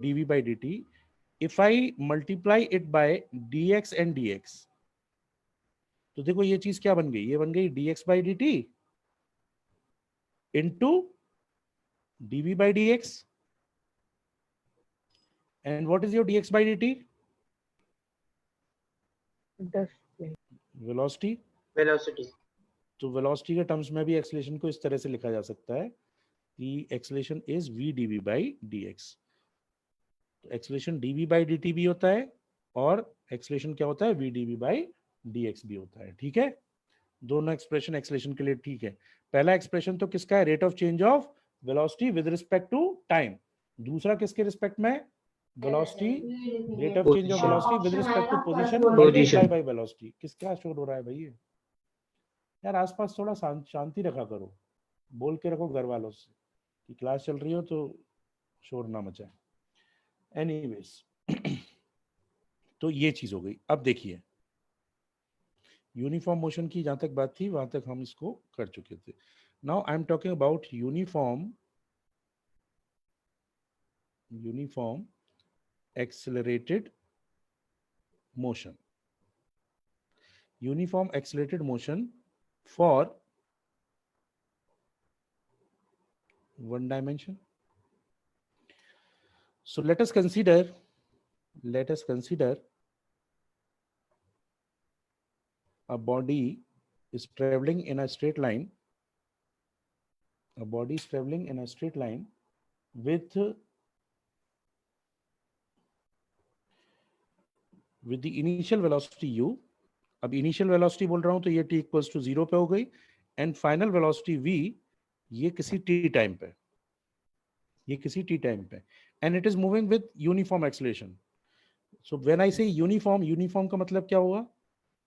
dv by dt, if I multiply it by dx and dx, तो देखो ये चीज क्या बन गई, ये बन गई dx by dt into dv by dx. And what is your dx by dt? Velocity. Velocity. तो वेलोसिटी के टर्म्स में भी एक्सेलरेशन को इस तरह से लिखा जा सकता है कि acceleration is v dv by dx. तो एक्सेलरेशन dv by dt भी होता है और एक्सेलरेशन क्या होता है, v dv by dx भी होता है. ठीक है, दोनों एक्सप्रेशन एक्सेलरेशन के लिए ठीक है. पहला एक्सप्रेशन तो किसका है, rate of change of velocity with respect to time. दूसरा किसके रिस्पेक्ट में, velocity, rate of change of velocity with respect to position multiply by velocity. किसका शोर हो रहा है भाई ये? यार आसपास थोड़ा शांति रखा करो, बोल के रखो घर वालों से कि क्लास चल रही हो तो शोर ना मचाए. एनीवेज तो ये चीज हो गई. अब देखिए यूनिफॉर्म मोशन की जहां तक बात थी वहां तक हम इसको कर चुके थे. Now I am talking about uniform accelerated motion. Uniform accelerated motion for one dimension. So let us consider a body is traveling in a straight line. A body is traveling in a straight line with the initial velocity u. अब initial velocity बोल रहा हूं तो ये t equals to 0 पे हो गई, and final velocity v ये किसी t टाइम पे, and it is moving with uniform acceleration. So when I से यूनिफॉर्म का मतलब क्या हुआ,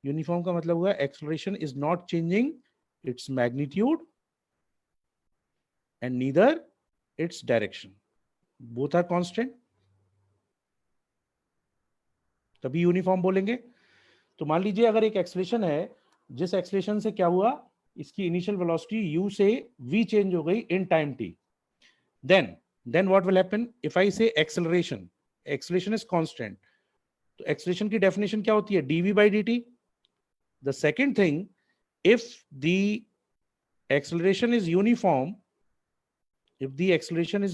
यूनिफॉर्म का मतलब हुआ acceleration is not changing its magnitude and neither its direction, both are constant, तभी यूनिफॉर्म बोलेंगे. तो मान लीजिए अगर एक एक्सेलरेशन है जिस एक्सेलरेशन से क्या हुआ, इसकी इनिशियल वेलोसिटी u से v चेंज हो गई in time t, then what will happen if I say acceleration is constant. तो एक्सेलरेशन की डेफिनेशन क्या होती है, dv by dt. The second thing, if the acceleration is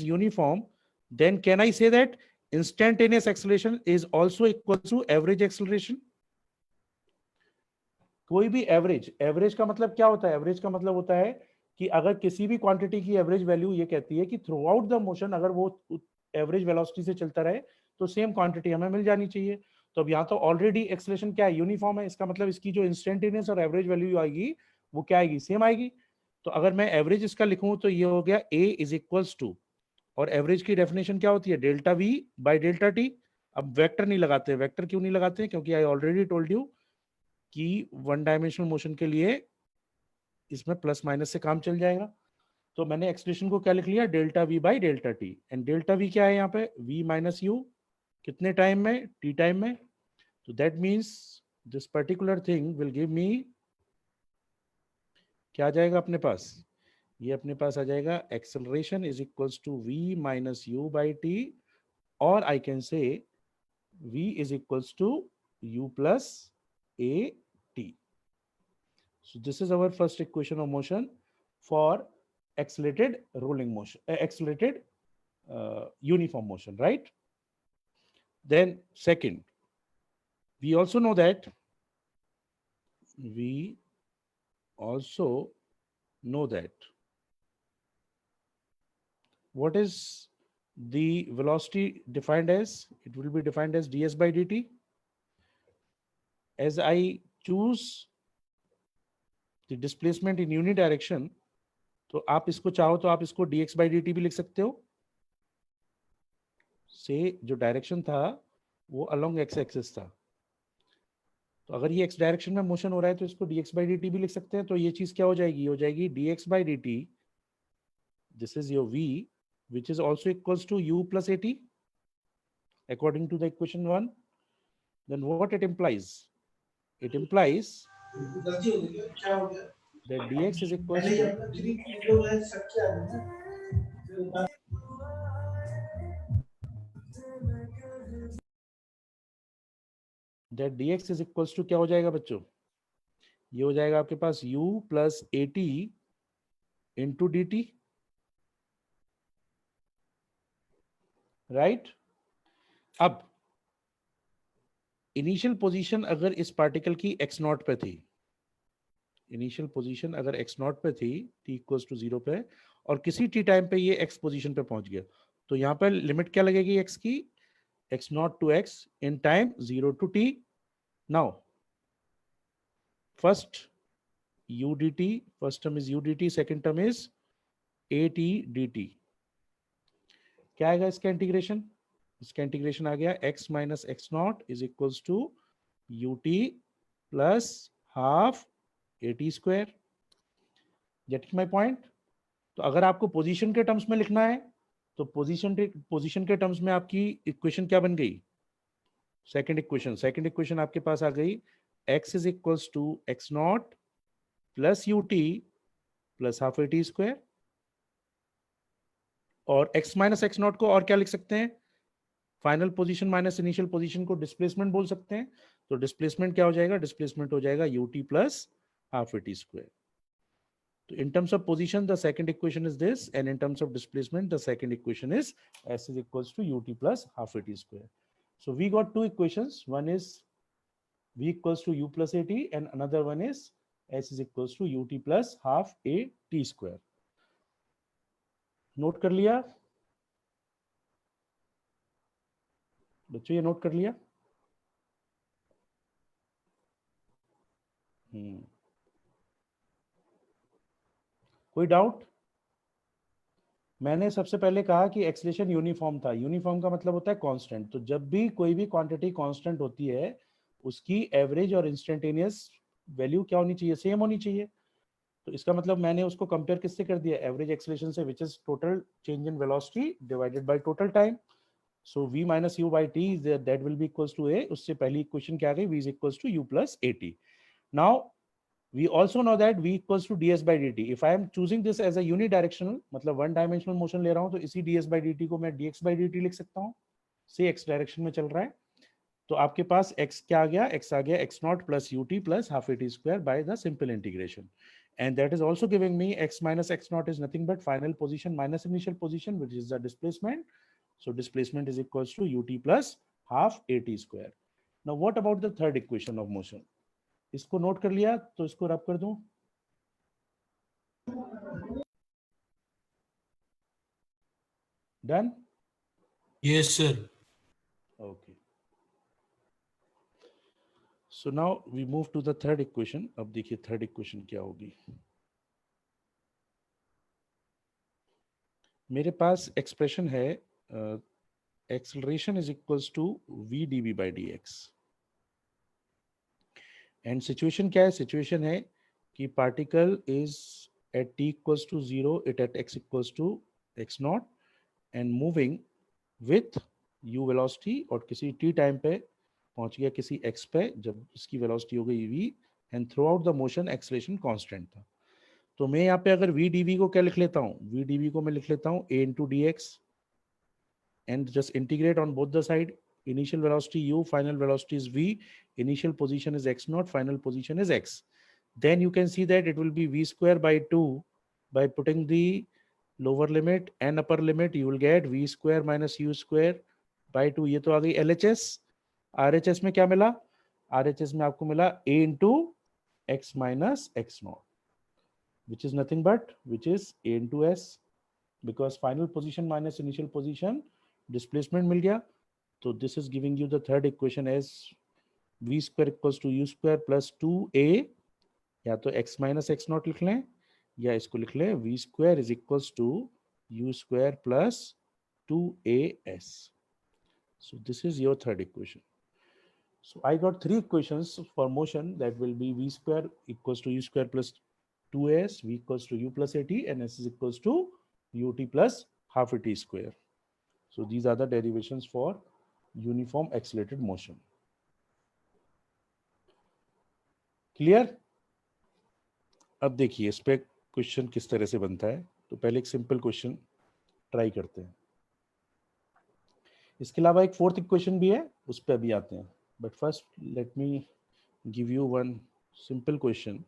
uniform, then can I say that instantaneous acceleration is also equal to average acceleration? कोई भी average का मतलब क्या होता है, एवरेज का मतलब होता है कि अगर किसी भी क्वांटिटी की एवरेज वैल्यू ये कहती है कि थ्रू आउट द मोशन अगर वो एवरेज वेलोसिटी से चलता रहे तो सेम क्वांटिटी हमें मिल जानी चाहिए. तो अब यहाँ तो ऑलरेडी एक्सेलरेशन क्या है, यूनिफॉर्म है, इसका मतलब इसकी जो इंस्टेंटेनियस और एवरेज वैल्यू आएगी वो क्या आएगी, सेम आएगी. तो अगर मैं एवरेज इसका लिखूं तो ये हो गया a इज इक्वल्स टू, और एवरेज की डेफिनेशन क्या होती है, delta v by delta t. अब वेक्टर नहीं लगाते, वेक्टर क्यों नहीं लगाते, क्योंकि आई ऑलरेडी टोल्ड यू कि वन डायमेंशनल मोशन के लिए इसमें प्लस माइनस से काम चल जाएगा. तो मैंने एक्सप्रेशन को क्या लिख लिया, delta we by delta T, and delta we क्या है यहाँ पे, v माइनस यू, कितने टाइम में, t टाइम में. तो that means this particular thing will give me, क्या आ जाएगा अपने पास, ये अपने पास आ जाएगा acceleration is equals to v minus you by t, और I can say v is equals to u plus a t. So this is our first equation of motion for accelerated rolling motion, accelerated uniform motion, right? Then second, we also know that what is the velocity defined as, it will be defined as ds by dt. As I choose the displacement in unit direction, तो आप इसको चाहो तो आप इसको dx by dt भी लिख सकते हो. से जो डायरेक्शन था वो अलोंग x एक्सिस था, तो अगर ये x डायरेक्शन में मोशन हो रहा है तो इसको dx by dt भी लिख सकते हैं. तो ये चीज क्या हो जाएगी, हो जाएगी dx by dt, this is your v which is also equals to u plus at according to the equation 1. Then what it implies, it implies that dx is equals to, that dx is equals to क्या हो जाएगा बच्चों, ये हो जाएगा आपके पास u plus at into D T, right. अब इनिशियल पोजीशन अगर इस पार्टिकल की x नॉट पे थी, इनिशियल पोजीशन अगर x नॉट पे थी t इक्वल्स टू 0 पे, और किसी t टाइम पे ये x पोजीशन पे पहुंच गया, तो यहाँ पर लिमिट क्या लगेगी x की, x not to x in time 0 to t। Now first u dt, first term is u dt, second term is at dt। क्या आएगा इसका इंटीग्रेशन, इसका इंटीग्रेशन आ गया x minus X not is equals to ut plus half at square. Getting my point. तो अगर आपको position के टर्म्स में लिखना है तो पोजीशन के टर्म्स में आपकी इक्वेशन क्या बन गई, सेकंड इक्वेशन आपके पास आ गई x is equals to X not plus ut plus half at square. और x माइनस एक्स नॉट को और क्या लिख सकते हैं, final position minus initial position को डिस्प्लेसमेंट बोल सकते हैं। तो डिस्प्लेसमेंट क्या हो जाएगा, डिस्प्लेसमेंट हो जाएगा ut plus half at square. So in terms of position, the second equation is this, and in terms of displacement, the second equation is s is equals to ut plus half at square. So we got two equations. One is v equals to u plus at, and another one is s is equals to ut plus half a t square. Note कर लिया बच्चों, ये note कर लिया। कोई doubt? मैंने सबसे पहले कहा कि एक्सलेशन यूनिफॉर्म था। यूनिफॉर्म का मतलब होता है कांस्टेंट। तो जब भी कोई भी क्वांटिटी कांस्टेंट होती है, उसकी एवरेज और इंस्टेंटेनियस वैल्यू क्या होनी चाहिए, सेम होनी चाहिए। तो इसका मतलब मैंने उसको कंपेयर किससे कर दिया, एवरेज एक्सलेशन से, which is total change in velocity divided by total time. So v minus you by T that will be equals to a। उससे पहली इक्वेशन क्या आ गई, v is equals to u plus at। नाउ we also know that v equals to ds by dt. if I am choosing this as a unidirectional, मतलब one dimensional motion ले रहा हूं, तो इसी ds by dt को मैं dx by dt लिख सकता हूं, से x डायरेक्शन में चल रहा है। तो आपके पास x क्या आ गया, x आ गया x not plus ut plus half at square by the simple integration, and that is also giving me x minus x naught is nothing but final position minus initial position, which is the displacement. So displacement is equals to ut plus half at square. Now what about the third equation of motion? इसको note कर लिया तो इसको rub कर दूं। Done? Yes sir. Okay, so now we move to the third equation. अब देखिए third equation क्या होगी। मेरे पास एक्सप्रेशन है acceleration is equals to v dv by dx। And situation क्या है, सिचुएशन है कि particle is at t equals to 0, it at x equals to x not and moving with u velocity, और किसी t टाइम पे पहुंच गया किसी x पे, जब इसकी वेलोसिटी हो गई v, and through out the motion acceleration constant था। तो मैं यहाँ पे अगर v dv को क्या लिख लेता हूँ, v dv को मैं लिख लेता हूँ a into dx, and just integrate on both the side. Initial velocity u, final velocity is v, initial position is x naught, final position is x. Then you can see that it will be v square by 2. By putting the lower limit and upper limit, you will get v square minus u square by 2. ये तो आ गई LHS। RHS में क्या मिला, RHS में आपको मिला a into x minus x naught, which is nothing but a into s, because final position minus initial position displacement मिल गया। तो this is giving you the third equation as v square equals to u square plus 2a, या तो x minus X not लिख लें, या इसको लिख लें v square is equals to u square plus 2as। so this is your third equation. So I got three equations for motion, that will be v square equals to u square plus 2as, v equals to u plus at, and s is equals to ut plus half at square. So these are the derivations for uniform accelerated motion. Clear? अब देखिए इस पे question किस तरह से बनता है। तो पहले एक सिंपल क्वेश्चन ट्राई करते हैं। इसके अलावा एक फोर्थ इक्वेशन भी है, उस पर भी आते हैं, but first let me give you one simple question.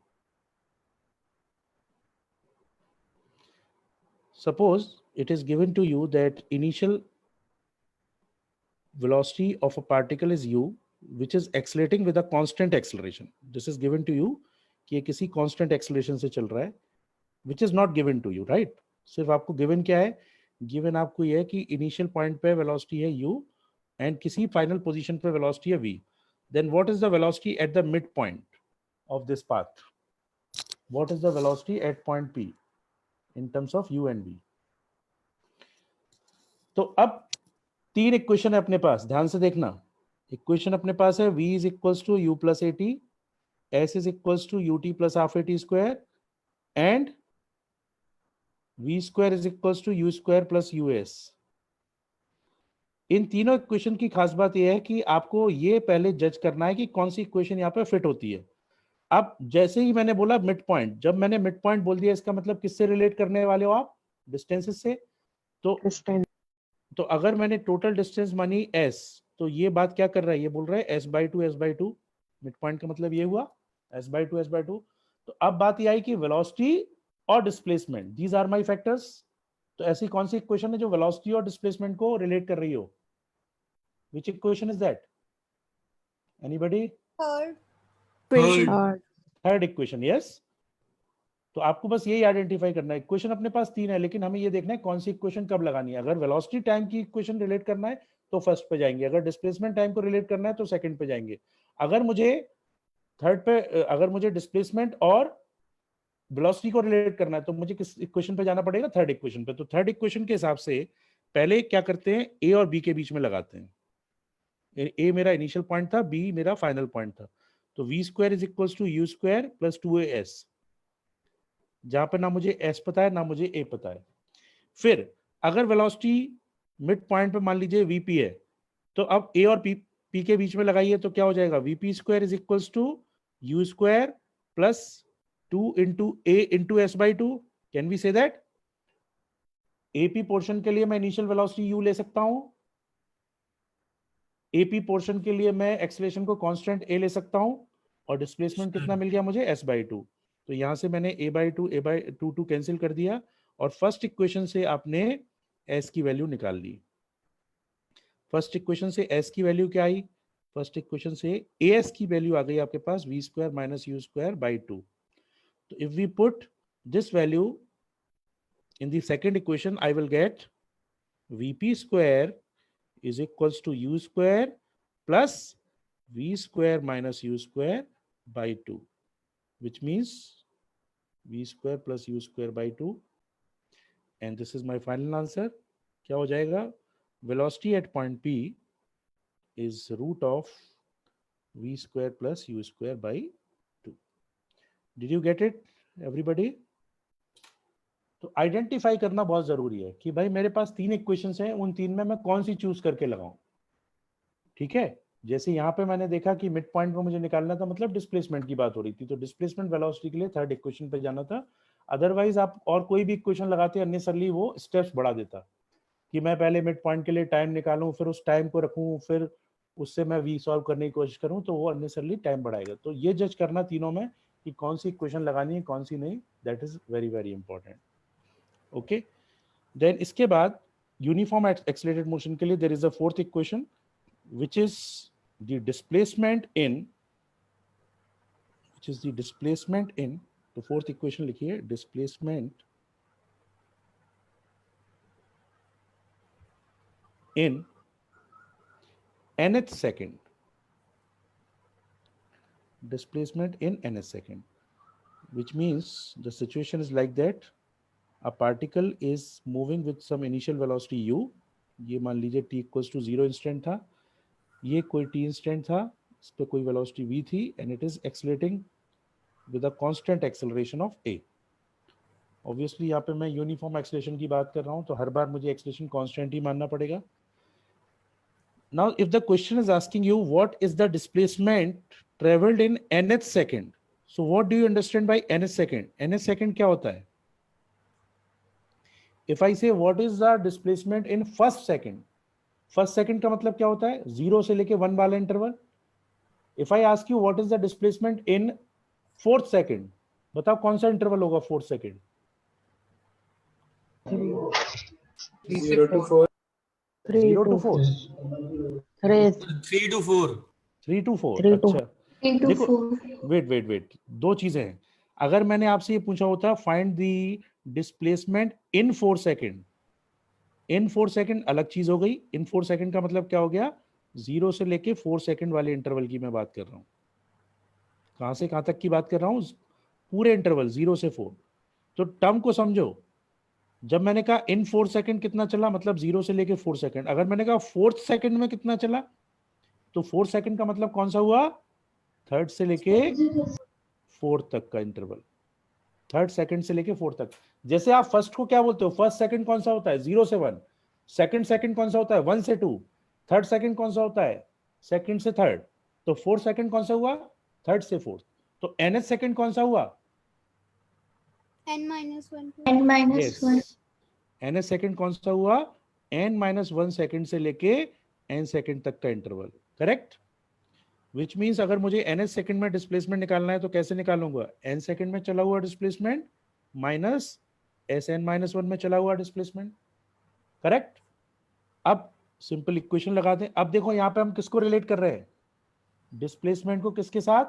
Suppose it is given to you that initial velocity of a particle is u, which is accelerating with a constant acceleration. This is given to you कि ये किसी constant acceleration से चल रहा है, which is not given to you, right? सिर्फ आपको given क्या है? Given आपको ये है कि initial point पे velocity है u and किसी final position पे velocity है v. Then what is the velocity at the midpoint of this path? What is the velocity at point P in terms of u and v? तो अब तीन equation है अपने पास, ध्यान से देखना. इक्वेशन अपने पास है v is equals to u plus A T, s is equals to u t plus half A T square and v square is equals to you square plus u s. इन तीनों equation की खास बात यह है कि आपको ये पहले जज करना है कि कौन सी इक्वेशन यहाँ पे फिट होती है. अब जैसे ही मैंने बोला मिड पॉइंट, जब मैंने मिड पॉइंट बोल दिया, इसका मतलब किससे रिलेट करने वाले हो आप? डिस्टेंसेस से. तो अगर मैंने टोटल डिस्टेंस मानी s, तो ये बात क्या कर रहा है? ये बोल रहा है s by to. Mid point का मतलब ये हुआ s बाई टू. तो अब बात ये आई कि वेलोसिटी और displacement, these are my factors. तो ऐसी कौन सी इक्वेशन है जो वेलोसिटी और डिस्प्लेसमेंट को रिलेट कर रही हो? विच equation is that? Anybody? Third equation. Yes. तो आपको बस यही आइडेंटिफाई करना है. इक्वेशन अपने पास तीन है, लेकिन हमें ये देखना है कौन सी इक्वेशन कब लगानी है. अगर वेलोसिटी टाइम की इक्वेशन रिलेट करना है तो फर्स्ट पे जाएंगे, अगर डिस्प्लेसमेंट टाइम को रिलेट करना है तो सेकंड पे जाएंगे. अगर मुझे थर्ड पे, अगर मुझे डिस्प्लेसमेंट और वेलोसिटी को रिलेट करना है तो मुझे किस इक्वेशन पे जाना पड़ेगा? थर्ड इक्वेशन पे. तो थर्ड इक्वेशन के हिसाब से पहले क्या करते हैं, ए और बी के बीच में लगाते हैं. ए मेरा इनिशियल पॉइंट था, बी मेरा फाइनल पॉइंट था. तो V square is equal to you square plus 2as, जहां पे ना मुझे s पता है ना मुझे a पता है. फिर अगर वेलोसिटी मिड पॉइंट पे मान लीजिए vp है, तो अब a और p के बीच में लगाइए तो क्या हो जाएगा? vp square is equals to you square plus 2 into a into s by two. Can we say that? AP portion के लिए मैं इनिशियल वेलोसिटी u ले सकता हूं, AP पोर्शन के लिए मैं एक्सेलरेशन को कांस्टेंट a ले सकता हूं, और डिस्प्लेसमेंट कितना मिल गया मुझे? s by two. तो यहां से मैंने a बाई टू कैंसिल कर दिया, और फर्स्ट इक्वेशन से आपने s की वैल्यू निकाल ली. फर्स्ट इक्वेशन से s की वैल्यू क्या आई? फर्स्ट इक्वेशन से as की वैल्यू आ गई आपके पास v square minus u square by two. तो if we put this value in the second equation, I will get vp square is equals to u square plus v square minus u square by 2, which means v square plus u square by 2, and this is my final answer. क्या हो जाएगा? velocity at point P is root of v square plus u square by 2. Did you get it, everybody? तो identify करना बहुत जरूरी है कि भाई मेरे पास तीन इक्वेशंस हैं, उन तीन में मैं कौन सी चूज करके लगाऊं. ठीक है. जैसे यहाँ पे मैंने देखा कि मिड पॉइंट पे मुझे निकालना था, मतलब डिस्प्लेसमेंट की बात हो रही थी, तो डिस्प्लेसमेंट वेलोसिटी के लिए थर्ड इक्वेशन पे जाना था. अदरवाइज आप और कोई भी इक्वेशन लगाते अननेसेसरली वो स्टेप्स बढ़ा देता, कि मैं पहले मिड पॉइंट के लिए टाइम निकालूं, फिर उस टाइम को रखूं, फिर उससे मैं वी सॉल्व करने की कोशिश करूं, तो वो अननेसेसरली टाइम बढ़ाएगा. तो ये जज करना तीनों में कि कौन सी इक्वेशन लगानी है कौन सी नहीं, that is very very important. Okay. Then इसके बाद यूनिफॉर्म एक्सेलरेटेड मोशन के लिए there is a fourth equation, which is the displacement in, तो फोर्थ इक्वेशन लिखिए, displacement in nth second, which means the situation is like that a particle is moving with some initial velocity u, ये मान लीजिए t equals to 0 instant था, ये कोई t instant था, इस पे कोई वेलोसिटी v थी, and it is accelerating with a constant acceleration of a. Obviously यहाँ पे मैं यूनिफॉर्म एक्सेलरेशन की बात कर रहा हूँ, तो हर बार मुझे एक्सेलरेशन कांस्टेंट ही मानना पड़ेगा. Now if the question is asking you what is the displacement travelled in nth second, so what do you understand by nth second? nth second क्या होता है? इफ आई से what is the displacement in first second, first second का मतलब क्या होता है, 0 से लेके 1 वाला interval. If I ask you what is the displacement in fourth second, बताओ कौन सा इंटरवल होगा fourth second. 0 to 4. 0 to 4. 3 to 4. 3 to 4. 3 to अच्छा 3 to देखो, 4. वेट, दो चीजें हैं. अगर मैंने आपसे ये पूछा होता find the displacement in 4 second, in 4 second अलग चीज हो गई. इन 4 सेकंड का मतलब क्या हो गया, 0 से लेके 4 सेकंड वाले इंटरवल की मैं बात कर रहा हूं. कहां से कहां तक की बात कर रहा हूं, पूरे इंटरवल 0 से 4. तो टर्म को समझो, जब मैंने कहा इन 4 सेकंड कितना चला, मतलब 0 से लेके 4 सेकंड. अगर मैंने कहा फोर्थ सेकंड में कितना चला, तो 4 सेकंड का मतलब कौन सा हुआ, थर्ड से लेके फोर्थ तक का इंटरवल. थर्ड सेकंड से लेके फोर्थ तक. जैसे आप फर्स्ट को क्या बोलते हो, फर्स्ट सेकंड कौन सा होता है, 0 से 1. सेकंड कौन सा होता है, 1 से 2. थर्ड सेकंड कौन सा होता है, सेकंड से थर्ड. तो फोर्थ सेकंड कौन सा हुआ, थर्ड से फोर्थ. तो nth सेकंड कौन सा हुआ, n minus 1. n minus 1. nth second कौन सा हुआ, n-1 सेकंड से लेके n सेकंड तक का इंटरवल. करेक्ट. विच मीन्स अगर मुझे nth सेकंड में डिस्प्लेसमेंट निकालना है तो कैसे निकालूंगा, n सेकंड में चला हुआ डिस्प्लेसमेंट माइनस Sn-1 में चला हुआ डिस्प्लेसमेंट. करेक्ट. अब सिंपल इक्वेशन लगा दें. अब देखो यहां पे हम किसको रिलेट कर रहे हैं, डिस्प्लेसमेंट को किसके साथ,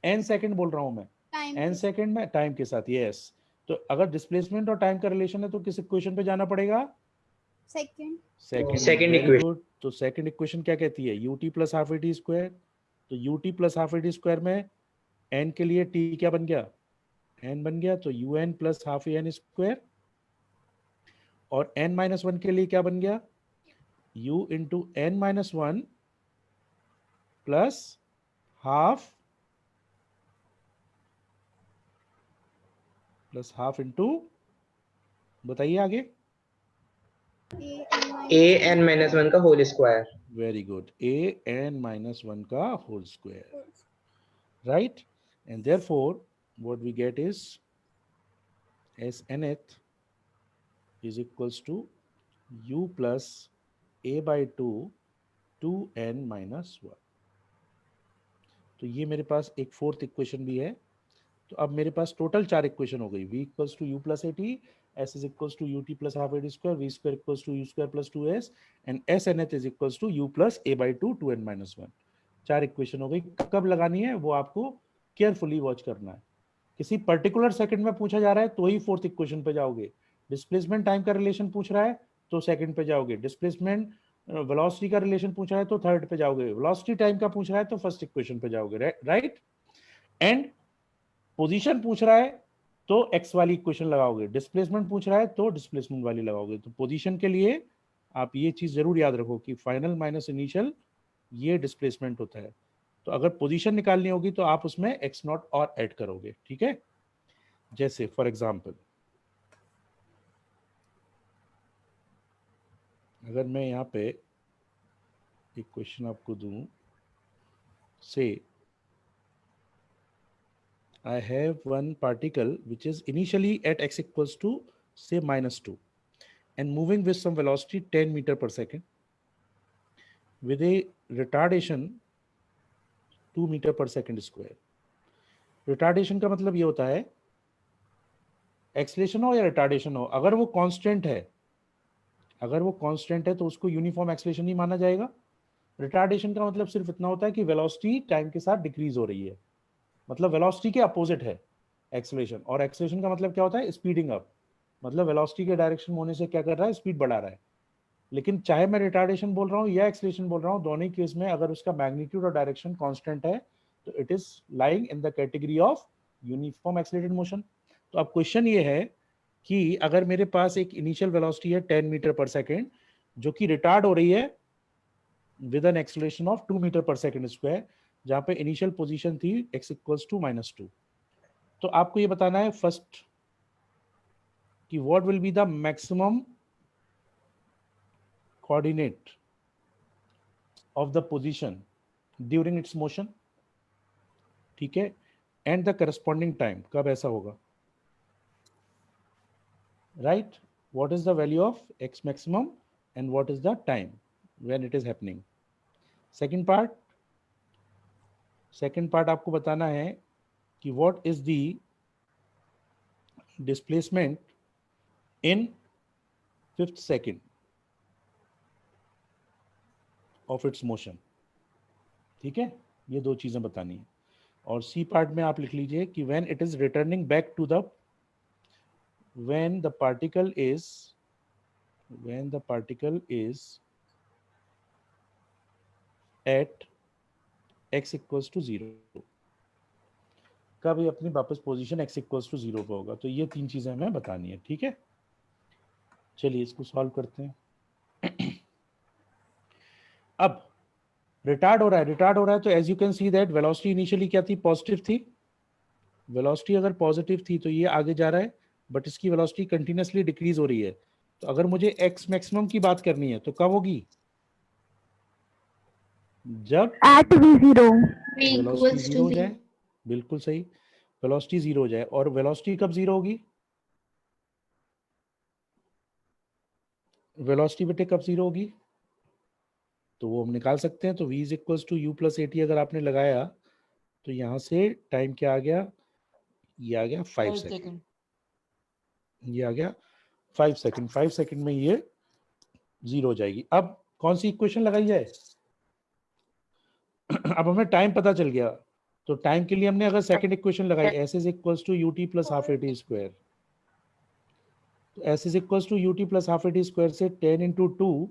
n सेकंड बोल रहा हूं मैं, n सेकंड में टाइम के साथ. यस. तो अगर डिस्प्लेसमेंट और टाइम का रिलेशन है तो किस इक्वेशन पे जाना पड़ेगा, Second. Second Very equation. good. तो सेकंड इक्वेशन क्या कहती है, ut plus half A T square. तो ut plus half A T square में n के लिए t क्या बन गया, n बन गया. तो un plus half A N square. और n-1 के लिए क्या बन गया, u into n-1 plus half into, बताइए आगे. an-1 का whole square. Very good. an-1 का whole square. Right? And therefore, what we get is Snth is equals to u plus a by 2 2n-1. तो ये मेरे पास एक फोर्थ इक्वेशन भी है. तो अब मेरे पास टोटल 4 इक्वेशन हो गई. v equals to u plus A T, s is equals to ut plus half A T square, v square equals to u square plus 2s and snth is equals to u plus a by 2 2n-1. 4 equation हो गई. कब लगानी है वो आपको carefully watch करना है. किसी पर्टिकुलर सेकंड में पूछा जा रहा है तो ही फोर्थ इक्वेशन पे जाओगे. डिस्प्लेसमेंट टाइम का रिलेशन पूछ रहा है तो सेकंड पे जाओगे. डिस्प्लेसमेंट वेलोसिटी का रिलेशन पूछ रहा है तो थर्ड पे जाओगे. वेलोसिटी टाइम का पूछ रहा है तो फर्स्ट इक्वेशन पे जाओगे. राइट. एंड पोजीशन पूछ रहा है तो एक्स वाली इक्वेशन लगाओगे. डिस्प्लेसमेंट पूछ रहा है तो डिस्प्लेसमेंट वाली लगाओगे. तो पोजीशन के लिए आप ये चीज जरूर याद रखो कि फाइनल माइनस इनिशियल ये डिस्प्लेसमेंट होता है. तो अगर पोजीशन निकालनी होगी तो आप उसमें एक्स नॉट और ऐड करोगे. ठीक है. जैसे फॉर एग्जांपल अगर मैं यहाँ पे एक क्वेश्चन आपको दूं, से I have one particle which is initially at x equals to say -2 and moving with some velocity 10 meter per second with a retardation 2 meter per second square. Retardation का मतलब ये होता है, एक्सलेशन हो या रिटार्डेशन हो, अगर वो कांस्टेंट है तो उसको यूनिफॉर्म एक्सलेशन ही माना जाएगा. रिटार्डेशन का मतलब सिर्फ इतना होता है कि वेलोसिटी टाइम के साथ डिक्रीज हो रही है, मतलब वेलोसिटी के अपोजिट है एक्सलेशन. और एक्सलेशन का मतलब क्या होता है, स्पीडिंग अप, मतलब वेलोसिटी के डायरेक्शन होने से क्या कर रहा है, स्पीड बढ़ा रहा है. लेकिन चाहे मैं रिटार्डेशन बोल रहा हूँ या एक्सलेशन बोल रहा हूँ, दोनों केस में अगर उसका मैग्नीट्यूड और डायरेक्शन कांस्टेंट है तो it is lying in the category of uniform accelerated motion. तो अब क्वेश्चन ये है कि अगर मेरे पास एक इनिशियल वेलोसिटी है 10 मीटर पर सेकेंड जो कि रिटार्ड हो रही है with an acceleration of 2 meter पर सेकेंड स्क्वायर, जहां पे इनिशियल पोजीशन थी x इक्वल्स टू -2. तो आपको ये बताना है फर्स्ट कि what will be the maximum coordinate of the position during its motion. ठीक है. एंड द करस्पॉन्डिंग टाइम, कब ऐसा होगा. Right. What is the value of x maximum and what is the time when it is happening. Second part आपको बताना है कि what is the displacement in 5th second of its motion. ठीक है, ये दो चीजें बतानी है. और सी पार्ट में आप लिख लीजिए कि when it is returning back to the, when the particle is at x equals to 0, कब ये अपनी वापस पोजीशन x equals to 0 पे होगा. तो ये तीन चीजें हमें बतानी है. ठीक है, चलिए इसको सॉल्व करते हैं. अब रिटार्ड हो रहा है तो as you can see that velocity initially क्या थी, पॉजिटिव थी. वेलोसिटी अगर पॉजिटिव थी तो ये आगे जा रहा है, बट इसकी वेलोसिटी कंटिन्यूअसली डिक्रीज हो रही है. तो अगर मुझे एक्स मैक्सिमम की बात करनी है तो कब होगी, जब at v0 वेलोसिटी जीरो हो जाए. बिल्कुल सही, वेलोसिटी जीरो हो जाए. और वेलोसिटी कब जीरो होगी, वेलोसिटी बेटे कब जीरो होगी, तो वो हम निकाल सकते हैं. तो v is equals to u plus at अगर आपने लगाया तो यहाँ से टाइम क्या आ गया, ये आ गया 5 सेकेंड. ये आ गया 5 सेकेंड. 5 सेकेंड में ये जीरो हो जाएगी. अब कौन सी इक्वेशन लगाई जाए, अब हमें टाइम पता चल गया. तो टाइम के लिए हमने अगर सेकंड इक्वेशन लगाई, s is equals to ut plus half at square. तो s is equals to ut plus half at square से 10 into 2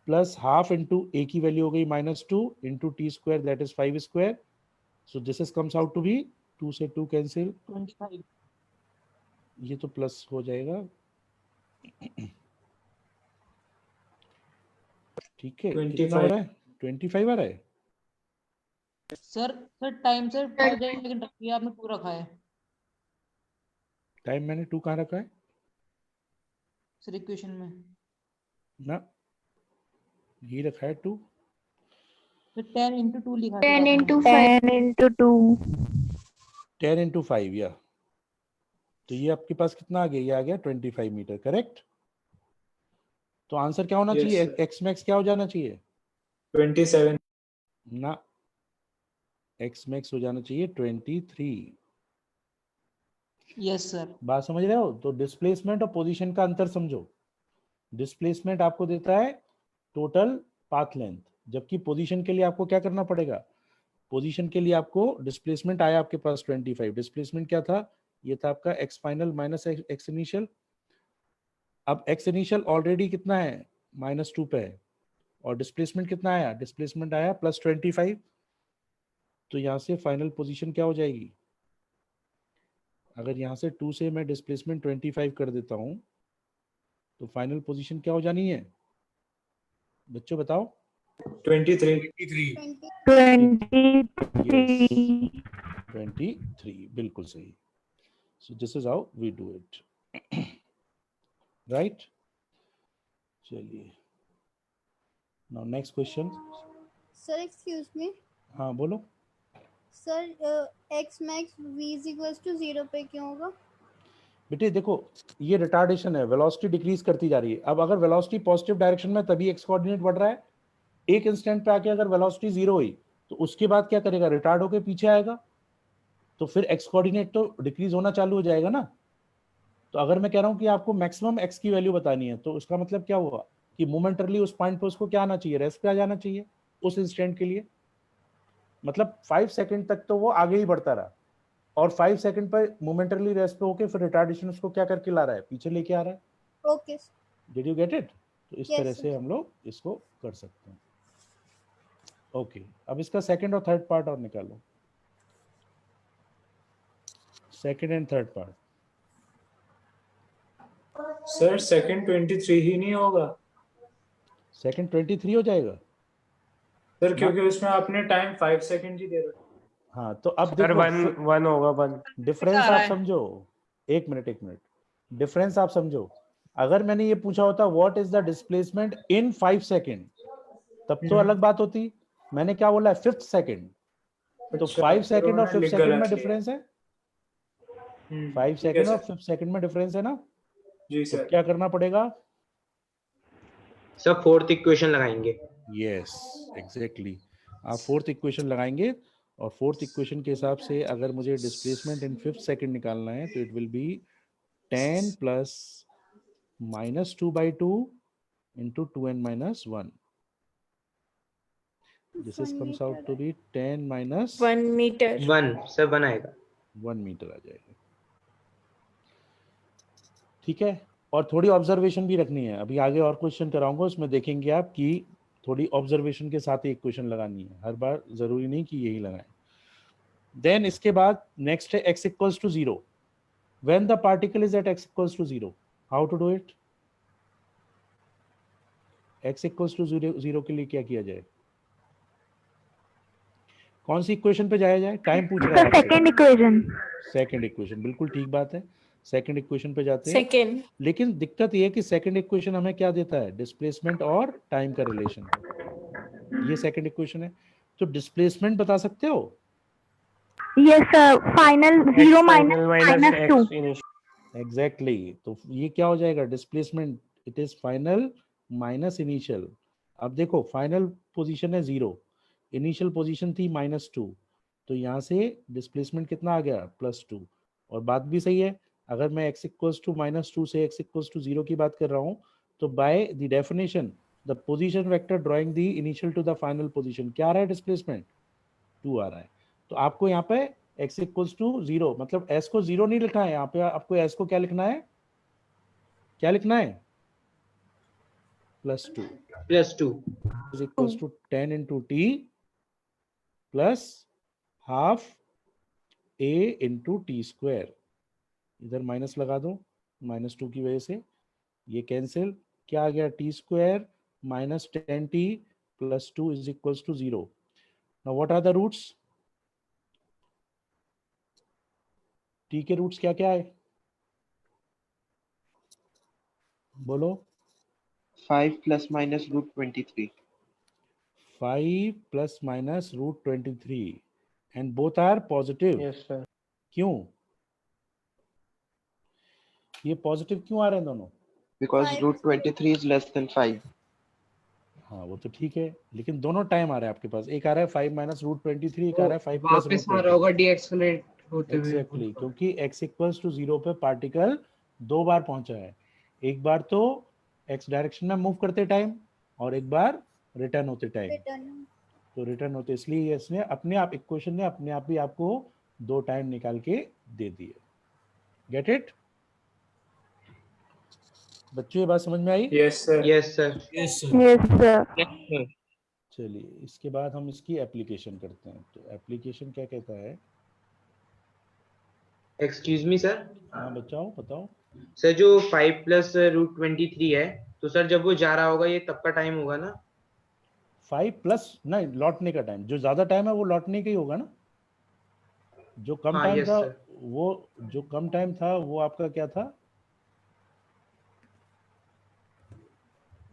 plus half into a की वैल्यू हो गई -2 into t square, that is 5 square. So this is comes out to be 2 से 2 cancel, 25 ये तो plus हो जाएगा. ठीक है, कितना हो रहा है, 25 आ रहा है. सर टाइम से 5 सेकंड रखिए, आपने 2 रखा है टाइम मैंने 2 कहाँ रखा है सर इक्वेशन में. ना, ये रखा है 2. तो 10 into 2 लिखा है 10 into 2 10 इंटू 5 या, तो ये आपके पास कितना आ गया, ये आ गया 25 मीटर. करेक्ट. तो आंसर क्या होना चाहिए, एक्स मैक्स क्या हो जाना चाहिए, 27. ना, एक्स मैक्स हो जाना चाहिए 23. Yes sir. बात समझ रहे हो. तो डिस्प्लेसमेंट और पोजीशन का अंतर समझो. डिस्प्लेसमेंट आपको देता है टोटल पाथ लेंथ, जबकि पोजीशन के लिए आपको क्या करना पड़ेगा, पोजीशन के लिए आपको डिस्प्लेसमेंट आया आपके पास 25. डिस्प्लेसमेंट क्या था, ये था आपका x final minus x initial. अब एक्स इनिशियल ऑलरेडी कितना है, -2 पे है, और डिस्प्लेसमेंट कितना आया, डिस्प्लेसमेंट आया +25. तो यहाँ से फाइनल पोजीशन क्या हो जाएगी, अगर यहाँ से 2 से मैं डिस्प्लेसमेंट 25 कर देता हूँ तो फाइनल पोजीशन क्या हो जानी है, बच्चों बताओ. 23. 23, बिल्कुल सही. So this is how we do it. Right. चलिए, now next question. Sir excuse me. हाँ बोलो. Sir x max v is equals to 0 पे क्यों होगा. बेटे देखो, ये रिटार्डेशन है, वेलोसिटी डिक्रीज करती जा रही है. अब अगर वेलोसिटी पॉजिटिव डायरेक्शन में तभी एक्स कोऑर्डिनेट बढ़ रहा है. एक इंस्टेंट पे आके अगर वेलोसिटी 0 हुई तो उसके बाद क्या करेगा, रिटार्ड होके पीछे आएगा. तो फिर एक्स कोऑर्डिनेट तो डिक्रीज होना चालू हो जाएगा ना. तो अगर मैं कह रहा हूँ कि आपको मैक्सिमम एक्स की वैल्यू बतानी है, तो उसका मतलब क्या हुआ कि मोमेंटरली उस पॉइंट पे उसको क्या आना चाहिए, रेस्ट पे आ जाना चाहिए उस इंस्टेंट के लिए. मतलब 5 सेकंड तक तो वो आगे ही बढ़ता रहा, और 5 सेकंड पर मोमेंटरली रेस्ट पे होके फिर रिटार्डेशन उसको क्या करके ला रहा है, पीछे लेके आ रहा है. Okay. Did you get it. तो इस Yes, तरह से हम लोग इसको कर सकते हैं. ओके, अब इसका सेकंड और थर्ड पार्ट और निकालो. Second and third part. Sir second 23 ही नहीं होगा सेकंड 23 हो जाएगा सर, क्योंकि उसमें आपने टाइम 5 सेकंड ही दे रखा. हाँ, तो अब सर देखो 1 होगा 1. डिफरेंस आ रहा आप है। समझो. एक मिनट डिफरेंस आप समझो. अगर मैंने ये पूछा होता what is the displacement in 5 second, तब तो अलग बात होती. मैंने क्या बोला है, 5th सेकंड. तो 5 सेकंड और 5th सेकंड में डिफरेंस है. 5 सेकंड और 5th सेकंड में डिफरेंस है ना. जी तो सर. क्या करना पड़ेगा, सर फोर्थ इक्वेशन लगाएंगे। यस एग्जैक्टली, आप फोर्थ इक्वेशन लगाएंगे और फोर्थ इक्वेशन के हिसाब से अगर मुझे डिस्प्लेसमेंट इन फिफ्थ सेकंड निकालना है तो it will be 10 plus -2/2 into 2n minus 1. This is 1 comes out meter to be 10 minus 1 meter. 1 sir 1 आएगा। 1 मीटर आ जाएगा। ठीक है, और थोड़ी ऑब्जर्वेशन भी रखनी है। अभी आगे और क्वेश्चन कराऊंगा, उसमें देखेंगे आप कि थोड़ी ऑब्जर्वेशन के साथ ही एक क्वेश्चन लगानी है, हर बार जरूरी नहीं कि यही लगाएं। देन इसके बाद नेक्स्ट है x equals to 0 when the particle is at x equals to 0। How to do it? x equals to 0 के लिए क्या किया जाए? कौन सी इक्वेशन पे जाया जाए? टाइम पूछ रहा है आपसे। Second equation. सेकंड इक्वेशन, बिल्कुल ठीक बात है, सेकंड इक्वेशन पे जाते हैं। Second. लेकिन दिक्कत ये है कि सेकंड इक्वेशन हमें क्या देता है? डिस्प्लेसमेंट और टाइम का रिलेशन। ये सेकंड इक्वेशन है, तो डिस्प्लेसमेंट बता सकते हो? Yes sir, final 0 minus 2। Exactly, तो ये क्या हो जाएगा? Displacement, it is final minus initial. अब देखो, फाइनल पोजीशन है 0, इनिशियल पोजीशन थी -2, तो यहाँ से डिस्प्लेसमेंट कितना आ गया? +2। और बात भी सही है, अगर मैं x इक्वल्स टू -2 से x इक्वल्स टू 0 की बात कर रहा हूँ, तो by the definition the position vector drawing the initial to the final position क्या आ रहा है? डिस्प्लेसमेंट 2 आ रहा है। तो आपको यहाँ पे x इक्वल्स टू 0 मतलब s को 0 नहीं लिखना है, यहाँ पे आपको s को क्या लिखना है? क्या लिखना है? +2 is equals to 10 into t plus half a into t square. इधर माइनस लगा दो, -2 की वजह से ये कैंसिल, क्या आ गया? t square -10t plus 2 is equals to 0। Now what are the roots? t के रूट्स क्या क्या है? बोलो। 5 plus minus root 23. 5 plus minus root 23 and both are positive. Yes, sir. क्यों? ये पॉजिटिव क्यों आ रहे हैं दोनों? Because Five. root 23 is less than 5. हाँ वो तो ठीक है, लेकिन दोनों टाइम आ रहा है आपके पास, एक आ रहा है 5 माइनस रूट 23, एक आ रहा है 5 प्लस वापस आ रहा होगा डीएक्सेलरेट होते हुए। एग्जैक्टली, क्योंकि x इक्वल्स टू 0 पे पार्टिकल 2 बार पहुंचा है, एक बार तो x डायरेक्शन में मूव करते टाइम और एक बार रिटर्न होते टाइम। return. तो रिटर्न होते, इसलिए इसने अपने आप, इक्वेशन ने अपने आप ही आपको 2 टाइम निकाल के दे दिए। गेट इट बच्चों? ये बात समझ में आई? Yes sir. Yes sir. Yes sir. चलिए इसके बाद हम इसकी एप्लीकेशन करते हैं। तो एप्लीकेशन क्या कहता है? Excuse me sir. हाँ बचाओ, बताओ। सर जो 5 प्लस रूट 23 है, तो सर जब वो जा रहा होगा ये तब का टाइम होगा ना? 5 प्लस नहीं, लौटने का टाइम, जो ज्यादा टाइम है वो लौटने का ही होगा ना। जो कम हाँ, टाइम यस था सर। वो, जो कम टाइम था वो आपका क्या था?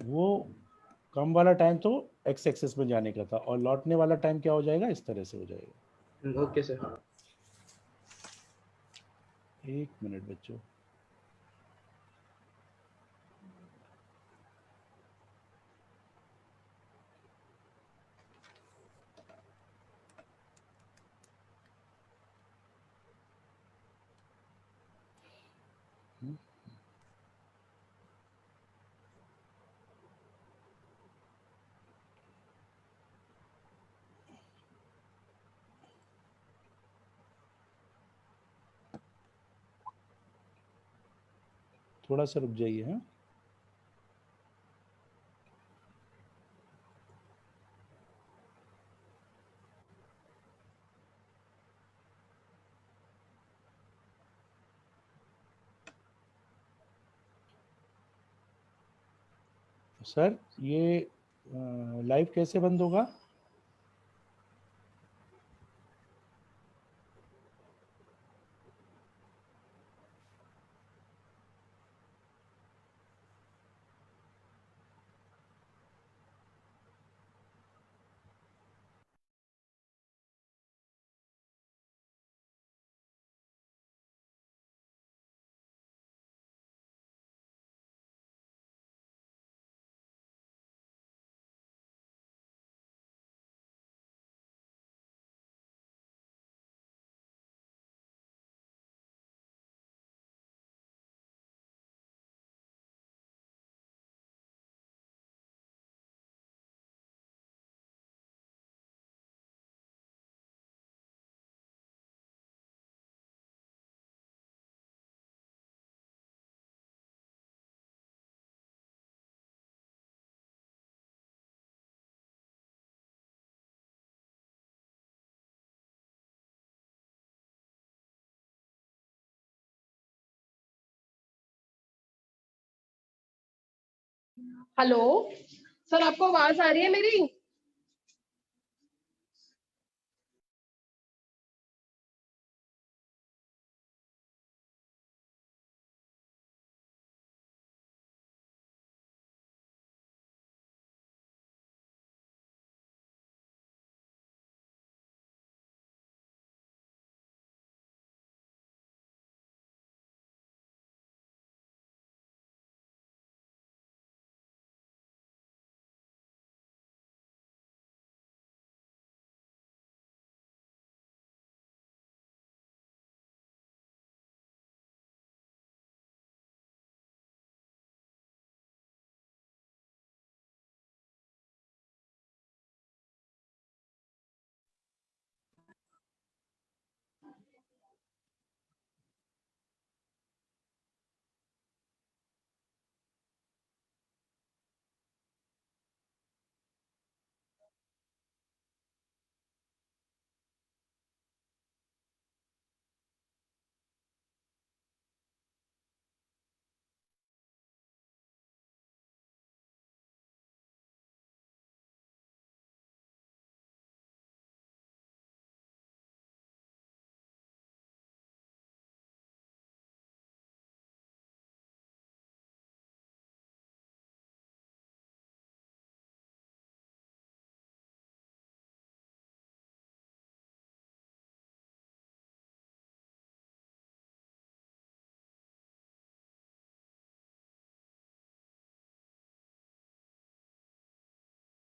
वो कम वाला टाइम तो एक्स एक्सेस में जाने का था, और लौटने वाला टाइम क्या हो जाएगा? इस तरह से हो जाएगा। Okay sir. एक मिनट बच्चों। थोड़ा सा रुक जाइए। हाँ सर, ये लाइव कैसे बंद होगा? हेलो सर, आपको आवाज आ रही है मेरी?